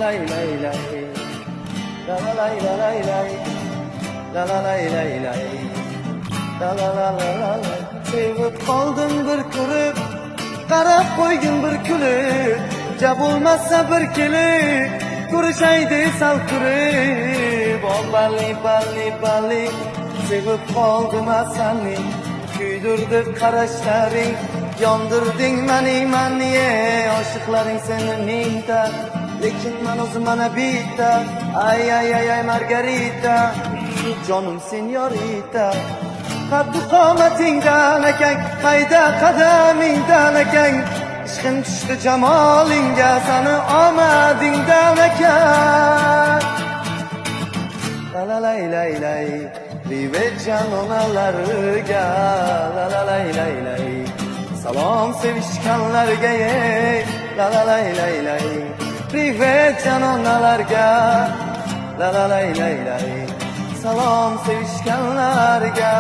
lay lay lay, la la lay la lay lay, la la lay lay lay, la la la la la la. Sevip kaldım bir kırıp, qarab qo'ygin bir kulib, ja bo'lmasa bir kelib, ko'rishaydi sal turib. O balli balli balli, sevib qoldim seni, kuydirdi qarashlaring, yondirding mani oshiqlaring seni mingta, lekin men o'zim mana bitta. Ay ay ay ay Margarita, jonim senyorita, qaddu qomatingdan akang, qayda qadamingdan akang, ishqim tushdi jamolingga, sani omadingdan akang. La la lay lay lay, privet janonalarga, la la lay lay lay, salom sevishganlarga, la la lay lay lay, privet janonalarga, la la lay lay lay, salom sevishganlarga.